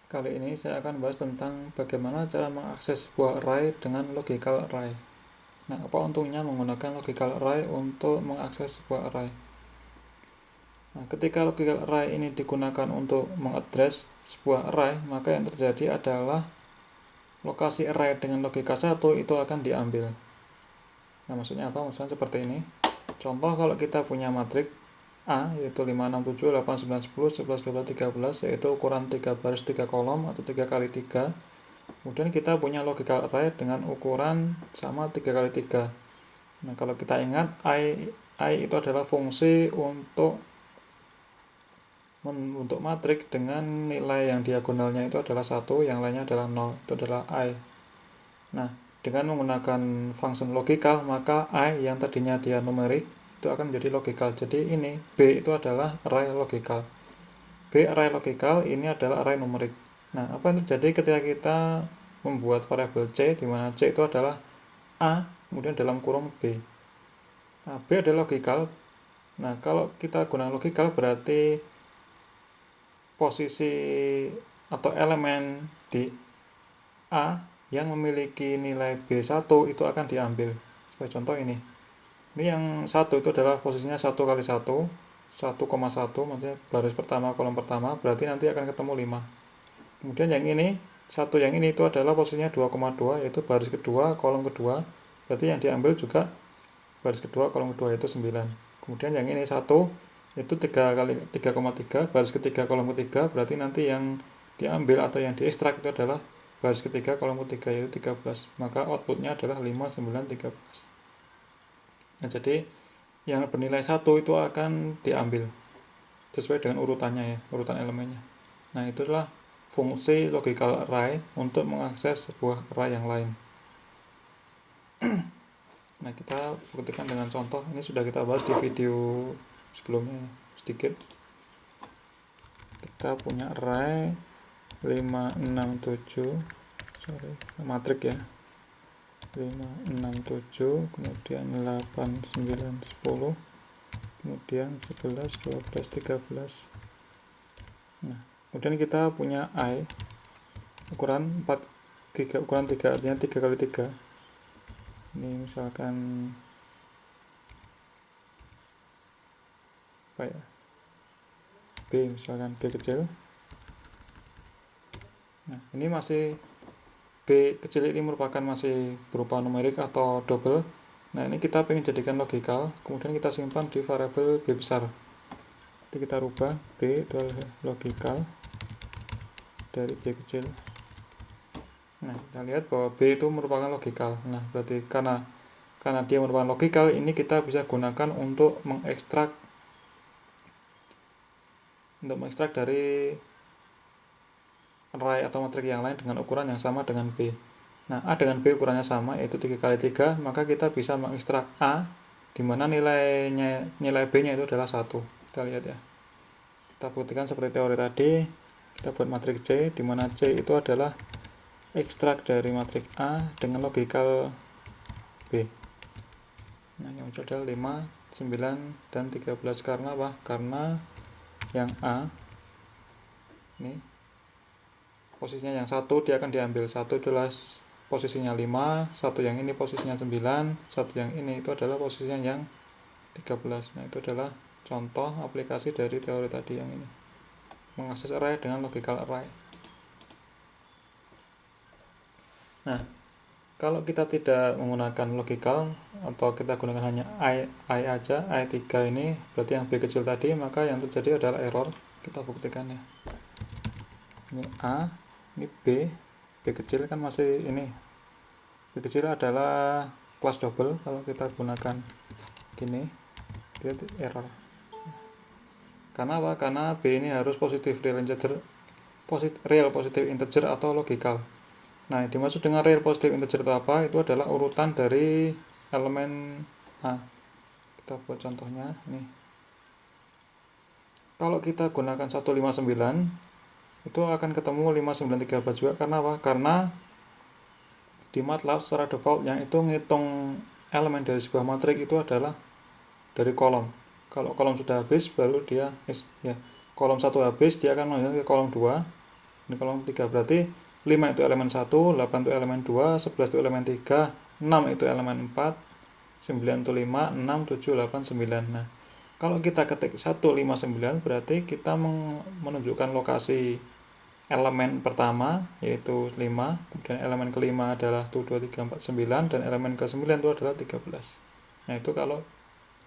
Kali ini saya akan bahas tentang bagaimana cara mengakses sebuah array dengan logical array. Nah, apa untungnya menggunakan logical array untuk mengakses sebuah array? Nah, ketika logical array ini digunakan untuk mengadres sebuah array, maka yang terjadi adalah lokasi array dengan logika 1 itu akan diambil. Nah, maksudnya apa? Maksudnya seperti ini. Contoh, kalau kita punya matriks A, yaitu 5, 6, 7, 8, 9, 10, 11, 12, 13, yaitu ukuran 3 baris 3 kolom atau 3 kali 3. Kemudian kita punya logical array dengan ukuran sama 3 kali 3. Nah, kalau kita ingat, I itu adalah fungsi untuk matriks dengan nilai yang diagonalnya itu adalah 1, yang lainnya adalah 0. Itu adalah I. Nah, dengan menggunakan function logical, maka I yang tadinya dia numerik itu akan menjadi logical. Jadi ini B itu adalah array logical. B array logical, ini adalah array numerik. Nah, apa yang terjadi ketika kita membuat variabel C, di mana C itu adalah A, kemudian dalam kurung B. Nah, B adalah logical. Nah, kalau kita gunakan logical berarti posisi atau elemen di A yang memiliki nilai B1 itu akan diambil. Sebagai contoh ini. Ini yang 1 itu adalah posisinya 1 kali 1, 1,1, maksudnya baris pertama, kolom pertama, berarti nanti akan ketemu 5. Kemudian yang ini, satu yang ini itu adalah posisinya 2,2, yaitu baris kedua, kolom kedua, berarti yang diambil juga baris kedua, kolom kedua, yaitu 9. Kemudian yang ini 1, itu 3 kali 3,3, baris ketiga, kolom ketiga, berarti nanti yang diambil atau yang diekstrak itu adalah baris ketiga, kolom ketiga, yaitu 13. Maka outputnya adalah 5, 9, 13. Nah, jadi yang bernilai 1 itu akan diambil sesuai dengan urutannya ya, urutan elemennya. Nah, itulah fungsi logical array untuk mengakses sebuah array yang lain. Nah, kita buktikan dengan contoh. Ini sudah kita bahas di video sebelumnya sedikit. Kita punya array 5, 6, 7, matrik ya, 5, 6, 7, kemudian 8, 9, 10, kemudian 11, 12, 13. Nah, kemudian kita punya I ukuran 4, ukuran 3, artinya 3 kali 3. Ini misalkan apa ya, B, misalkan B kecil. Nah, ini masih B kecil ini merupakan masih berupa numerik atau double. Nah, ini kita ingin jadikan logical, kemudian kita simpan di variabel B besar. Jadi kita rubah B itu logical dari B kecil. Nah, kita lihat bahwa B itu merupakan logical. Nah, berarti karena dia merupakan logical, ini kita bisa gunakan untuk mengekstrak dari array atau matrik yang lain dengan ukuran yang sama dengan B. Nah, A dengan B ukurannya sama, yaitu 3 kali 3, maka kita bisa mengekstrak A, di mana nilai B-nya itu adalah 1. Kita lihat ya. Kita buktikan seperti teori tadi. Kita buat matriks C, di mana C itu adalah ekstrak dari matriks A dengan logical B. Nah, yang muncul adalah 5, 9, dan 13. Karena apa? Karena yang A ini posisinya yang 1 dia akan diambil. 1 adalah posisinya 5, satu yang ini posisinya 9, satu yang ini itu adalah posisinya yang 13. Nah, itu adalah contoh aplikasi dari teori tadi yang ini. Mengakses array dengan logical array. Nah, kalau kita tidak menggunakan logical atau kita gunakan hanya I aja, I3 ini berarti yang B kecil tadi, maka yang terjadi adalah error. Kita buktikan ya. Ini A, ini B kecil kan masih ini. B kecil adalah kelas double, kalau kita gunakan gini dia error. Karena apa? Karena B ini harus positif real positive integer atau logical. Nah, dimaksud dengan real positive integer itu apa? Itu adalah urutan dari elemen A. Kita buat contohnya nih. Kalau kita gunakan 159 itu akan ketemu 5934 juga. Karena apa? Karena di MATLAB secara defaultnya itu ngitung elemen dari sebuah matrik itu adalah dari kolom. Kalau kolom sudah habis baru dia kolom 1 habis, dia akan lanjut ke kolom 2. Ini kolom 3 berarti 5 itu elemen 1, 8 itu elemen 2, 11 itu elemen 3, 6 itu elemen 4, 9 itu 5, 6, 7, 8, 9. Nah, kalau kita ketik 1, 5, 9 berarti kita menunjukkan lokasi elemen pertama yaitu 5, kemudian elemen kelima adalah 1, 2, 3, 4, 9, dan elemen ke-9 itu adalah 13. Nah, itu kalau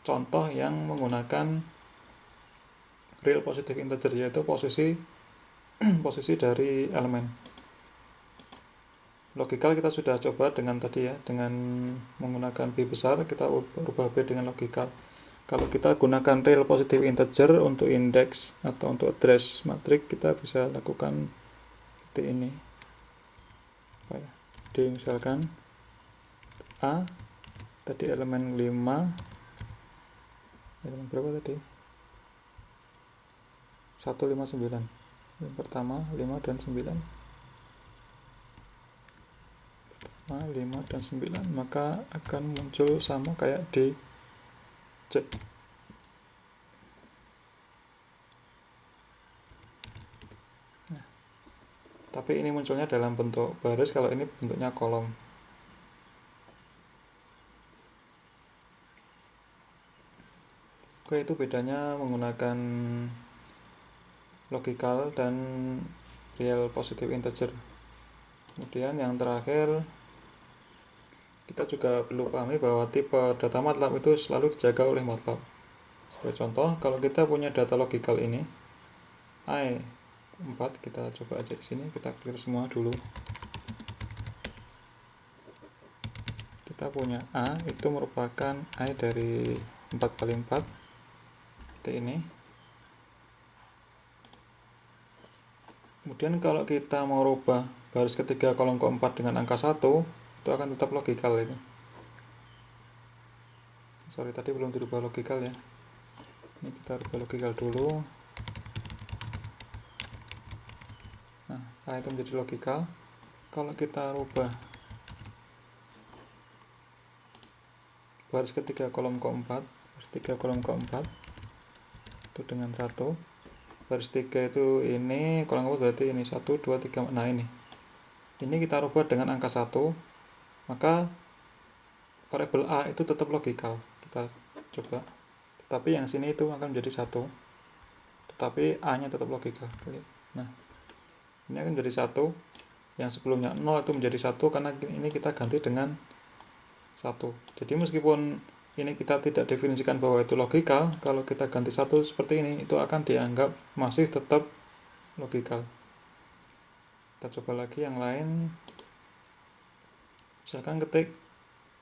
contoh yang menggunakan real positive integer, yaitu posisi posisi dari elemen. Logikal kita sudah coba dengan tadi ya, dengan menggunakan B besar, kita ubah B dengan logikal. Kalau kita gunakan real positive integer untuk indeks atau untuk address matrix, kita bisa lakukan seperti ini. D misalkan A, tadi elemen 5, elemen berapa tadi? 1, 5, 9. Yang pertama 5 dan 9. 5 dan 9, maka akan muncul sama kayak D C. Nah, tapi ini munculnya dalam bentuk baris, kalau ini bentuknya kolom. Oke, itu bedanya menggunakan logikal dan real positive integer. Kemudian yang terakhir, kita juga perlu pahami bahwa tipe data MATLAB itu selalu dijaga oleh MATLAB. Sebagai contoh, kalau kita punya data logikal ini I 4, kita coba aja di sini, kita clear semua dulu. Kita punya A itu merupakan I dari 4 kali 4 seperti ini. Kemudian kalau kita mau rubah baris ketiga kolom keempat dengan angka 1, itu akan tetap logikal itu. Sorry, tadi belum dirubah logikal ya. Ini kita rubah logikal dulu. Nah, A itu menjadi logikal. Kalau kita rubah baris ketiga kolom keempat, itu dengan 1. Baris 3 itu ini, kolom keempat berarti ini 1, 2, 3. Nah, ini kita rubah dengan angka 1, maka variabel A itu tetap logikal. Kita coba, tetapi yang sini itu akan menjadi 1, tetapi A nya tetap logikal. Nah, ini akan menjadi 1, yang sebelumnya 0 itu menjadi 1 karena ini kita ganti dengan 1. Jadi meskipun ini kita tidak definisikan bahwa itu logikal, kalau kita ganti 1 seperti ini, itu akan dianggap masih tetap logikal. Kita coba lagi yang lain. Misalkan ketik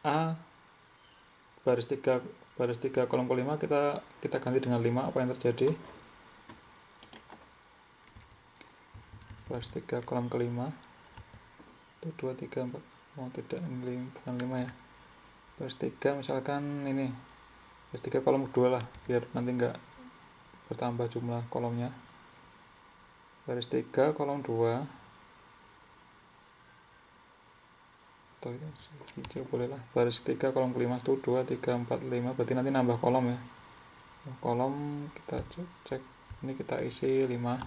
A baris 3 kolom ke-5, kita ganti dengan 5, apa yang terjadi? Baris 3 kolom ke-5 itu 2, 3, 4. Oh tidak, ini bukan 5 ya. Baris 3 misalkan ini, baris 3 kolom kedua lah, biar nanti enggak bertambah jumlah kolomnya. Baris 3 kolom 2, atau itu hijau boleh lah. Baris 3 kolom ke-5 itu 2, 3, 4, 5, berarti nanti nambah kolom ya. Kolom kita cek, ini kita isi 5.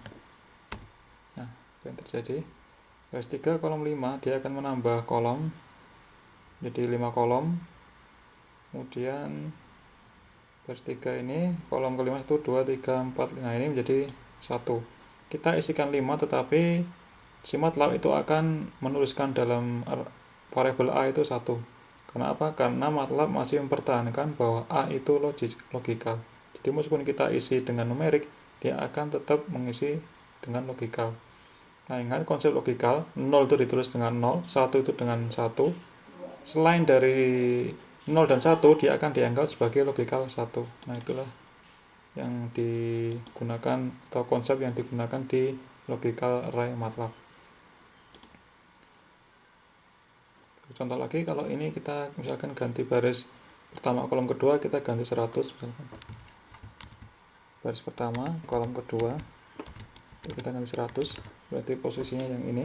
Nah, apa yang terjadi? Baris 3 kolom 5 dia akan menambah kolom jadi 5 kolom. Kemudian baris 3 ini kolom ke-5 itu 2, 3, 4. Nah, ini menjadi 1. Kita isikan 5, tetapi si MATLAB itu akan menuliskan dalam variabel A itu 1. Karena apa? Karena MATLAB masih mempertahankan bahwa A itu logikal. Jadi meskipun kita isi dengan numerik, dia akan tetap mengisi dengan logikal. Nah, ingat konsep logikal, 0 itu ditulis dengan 0, 1 itu dengan 1. Selain dari 0 dan 1, dia akan dianggap sebagai logikal 1. Nah, itulah yang digunakan atau konsep yang digunakan di logical array MATLAB. Contoh lagi, kalau ini kita misalkan ganti baris pertama kolom kedua, kita ganti 100 misalkan. Baris pertama kolom kedua itu kita ganti 100, berarti posisinya yang ini.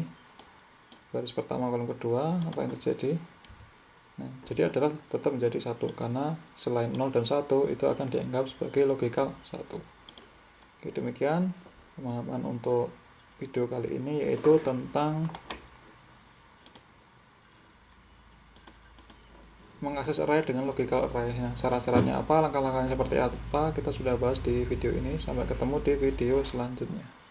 Baris pertama kolom kedua, apa yang terjadi? Nah, jadi adalah tetap menjadi 1 karena selain 0 dan 1 itu akan dianggap sebagai logikal 1. Oke, demikian pemahaman untuk video kali ini, yaitu tentang mengakses array dengan logical array. Nah, syarat-syaratnya apa, langkah-langkahnya seperti apa, kita sudah bahas di video ini. Sampai ketemu di video selanjutnya.